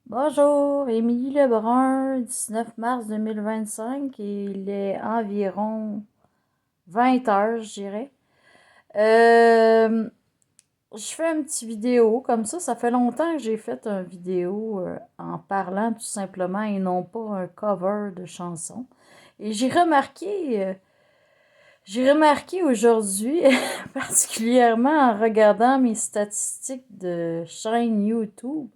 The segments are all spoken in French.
Bonjour, Émilie Lebrun, 19 mars 2025, et il est environ 20 heures, je dirais. Euh, je fais une petite vidéo comme ça fait longtemps que j'ai fait une vidéo en parlant tout simplement et non pas un cover de chanson. Et j'ai remarqué aujourd'hui, particulièrement en regardant mes statistiques de chaîne YouTube,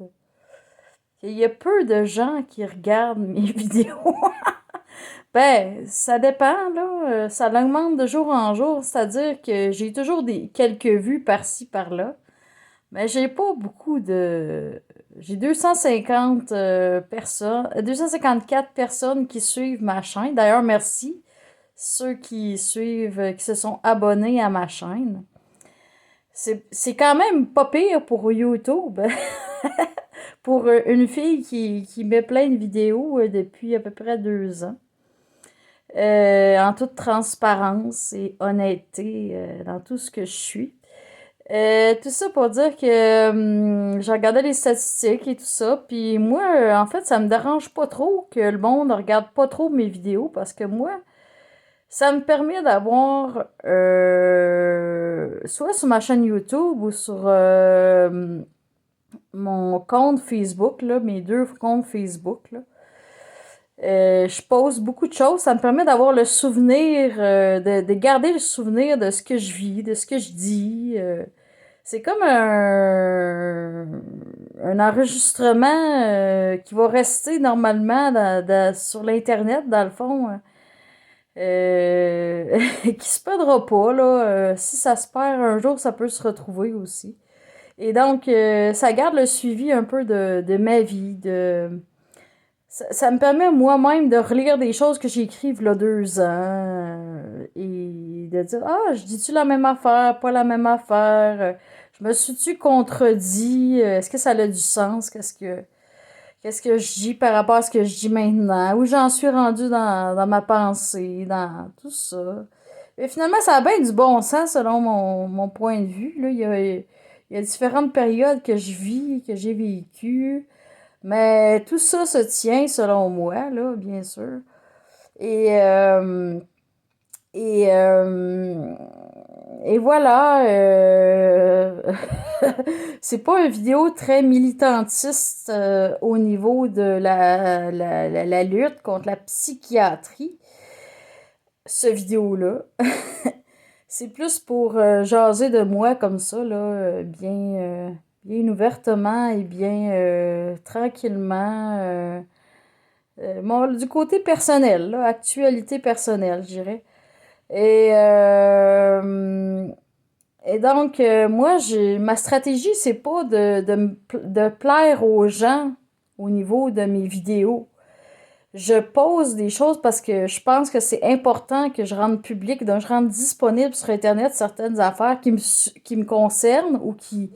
qu'il y a peu de gens qui regardent mes vidéos. Ben, ça dépend, là. Ça augmente de jour en jour. C'est-à-dire que j'ai toujours quelques vues par-ci, par-là. Mais j'ai pas beaucoup de... J'ai 250 personnes, 254 personnes qui suivent ma chaîne. D'ailleurs, merci ceux qui suivent, qui se sont abonnés à ma chaîne. C'est quand même pas pire pour YouTube. Pour une fille qui met plein de vidéos depuis à peu près 2 ans. En toute transparence et honnêteté dans tout ce que je suis. Tout ça pour dire que j'ai regardé les statistiques et tout ça, puis moi, en fait, ça me dérange pas trop que le monde regarde pas trop mes vidéos, parce que moi, ça me permet d'avoir, soit sur ma chaîne YouTube ou sur mon compte Facebook, là, mes deux comptes Facebook, là. Je pose beaucoup de choses. Ça me permet d'avoir le souvenir, de garder le souvenir de ce que je vis, de ce que je dis. C'est comme un enregistrement qui va rester normalement sur l'Internet, dans le fond, qui se perdra pas, là. Si ça se perd un jour, ça peut se retrouver aussi. Et donc, ça garde le suivi un peu de ma vie, ça me permet moi-même de relire des choses que j'ai écrites il y a 2 ans et de dire, ah, je dis-tu la même affaire, pas la même affaire, je me suis-tu contredit, est-ce que ça a du sens, qu'est-ce que je dis par rapport à ce que je dis maintenant, où j'en suis rendue dans ma pensée, dans tout ça. Et finalement, ça a bien du bon sens selon mon point de vue. Là, il y a différentes périodes que je vis, que j'ai vécues. Mais tout ça se tient selon moi, là, bien sûr. Et, euh, et, euh, et voilà. C'est pas une vidéo très militantiste au niveau de la lutte contre la psychiatrie, ce vidéo-là. C'est plus pour jaser de moi comme ça, là, bien ouvertement et bien tranquillement. Du côté personnel, là, actualité personnelle, je dirais. Et, euh, et donc, moi, ma stratégie, c'est pas de plaire aux gens au niveau de mes vidéos. Je pose des choses parce que je pense que c'est important que je rende public, donc je rende disponible sur Internet certaines affaires qui me concernent ou qui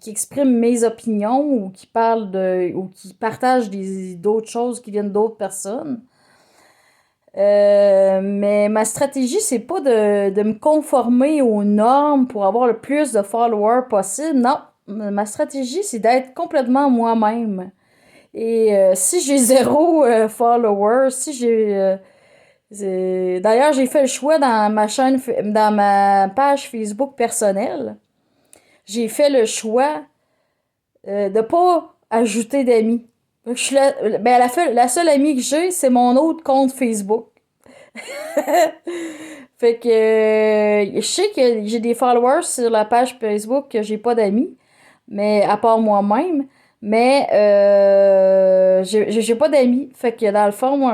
expriment mes opinions ou qui parlent ou qui partagent d'autres choses qui viennent d'autres personnes. Mais ma stratégie, c'est pas de me conformer aux normes pour avoir le plus de followers possible. Non, ma stratégie, c'est d'être complètement moi-même. Et si j'ai zéro follower, si d'ailleurs, j'ai fait le choix dans ma page Facebook personnelle, j'ai fait le choix de pas ajouter d'amis. Ben, la seule amie que j'ai, c'est mon autre compte Facebook. Fait que je sais que j'ai des followers sur la page Facebook que j'ai pas d'amis, mais à part moi-même. Mais j'ai pas d'amis. Fait que dans le fond,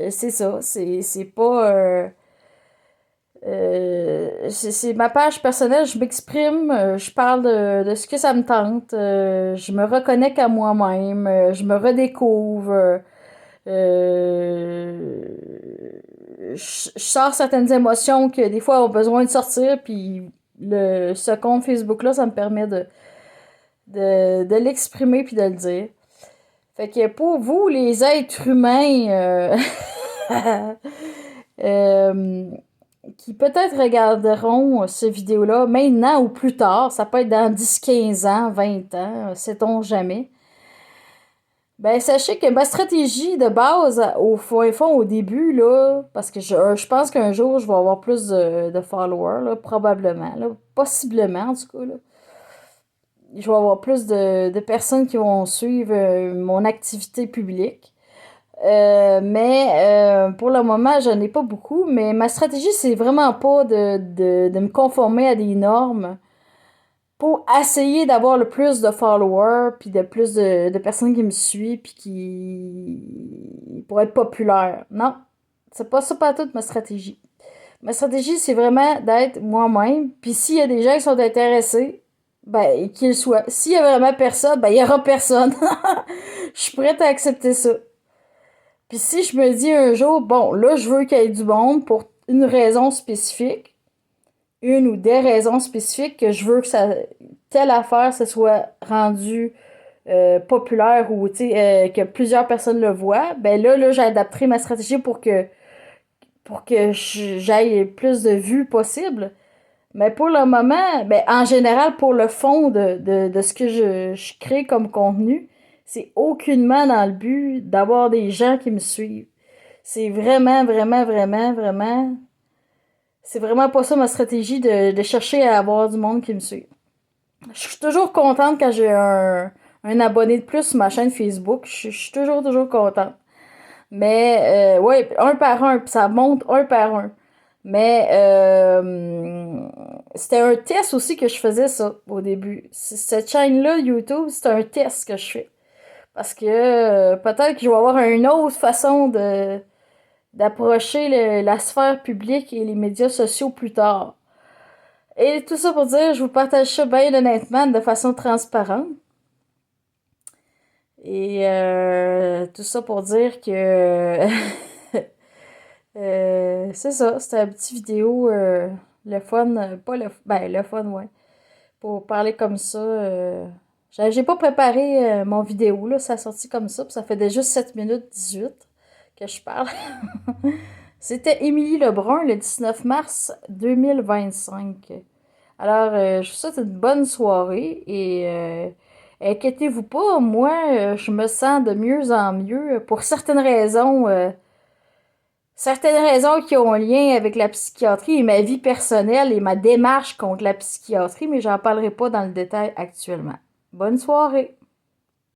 c'est ça. C'est pas. C'est ma page personnelle, je m'exprime, je parle de ce que ça me tente, je me reconnecte à moi-même, je me redécouvre, euh, je sors certaines émotions que des fois ont besoin de sortir, puis ce compte Facebook-là, ça me permet de l'exprimer puis de le dire. Fait que pour vous, les êtres humains, euh, qui peut-être regarderont ces vidéos-là maintenant ou plus tard. Ça peut être dans 10, 15 ans, 20 ans, sait-on jamais. Ben, sachez que ma stratégie de base, fond, au début, là, parce que je pense qu'un jour, je vais avoir plus de followers, là, probablement, là, possiblement, en tout cas, là. Je vais avoir plus de personnes qui vont suivre mon activité publique. Mais pour le moment, je n'ai pas beaucoup. Mais ma stratégie, c'est vraiment pas de me conformer à des normes pour essayer d'avoir le plus de followers, puis de plus de personnes qui me suivent, puis qui pour être populaire. Non, c'est pas ça pas toute ma stratégie. Ma stratégie, c'est vraiment d'être moi-même. Puis s'il y a des gens qui sont intéressés, ben qu'ils soient. S'il y a vraiment personne, ben il y aura personne. Je suis prête à accepter ça. Puis si je me dis un jour, bon, là, je veux qu'il y ait du monde pour une raison spécifique, une ou des raisons spécifiques que je veux que ça, telle affaire se soit rendue populaire ou que plusieurs personnes le voient, ben là, j'adapterai ma stratégie pour que j'aille plus de vues possible. Mais pour le moment, ben, en général, pour le fond de ce que je crée comme contenu, c'est aucunement dans le but d'avoir des gens qui me suivent. C'est vraiment, vraiment, vraiment, vraiment. C'est vraiment pas ça ma stratégie de chercher à avoir du monde qui me suit. Je suis toujours contente quand j'ai un abonné de plus sur ma chaîne Facebook. Je suis toujours, toujours contente. Mais, ouais, un par un, puis ça monte un par un. Mais, c'était un test aussi que je faisais ça au début. Cette chaîne-là, YouTube, c'est un test que je fais. Parce que peut-être que je vais avoir une autre façon d'approcher la sphère publique et les médias sociaux plus tard. Et tout ça pour dire, je vous partage ça bien honnêtement, de façon transparente. Et tout ça pour dire que c'est ça, c'était une petite vidéo, le fun, pas le, ben le fun, ouais, pour parler comme ça. J'ai pas préparé mon vidéo, là, ça a sorti comme ça, puis ça fait déjà 7 minutes 18 que je parle. C'était Émilie Lebrun, le 19 mars 2025. Alors, je vous souhaite une bonne soirée et inquiétez-vous pas, moi, je me sens de mieux en mieux pour certaines raisons qui ont un lien avec la psychiatrie et ma vie personnelle et ma démarche contre la psychiatrie, mais j'en parlerai pas dans le détail actuellement. Bonne soirée!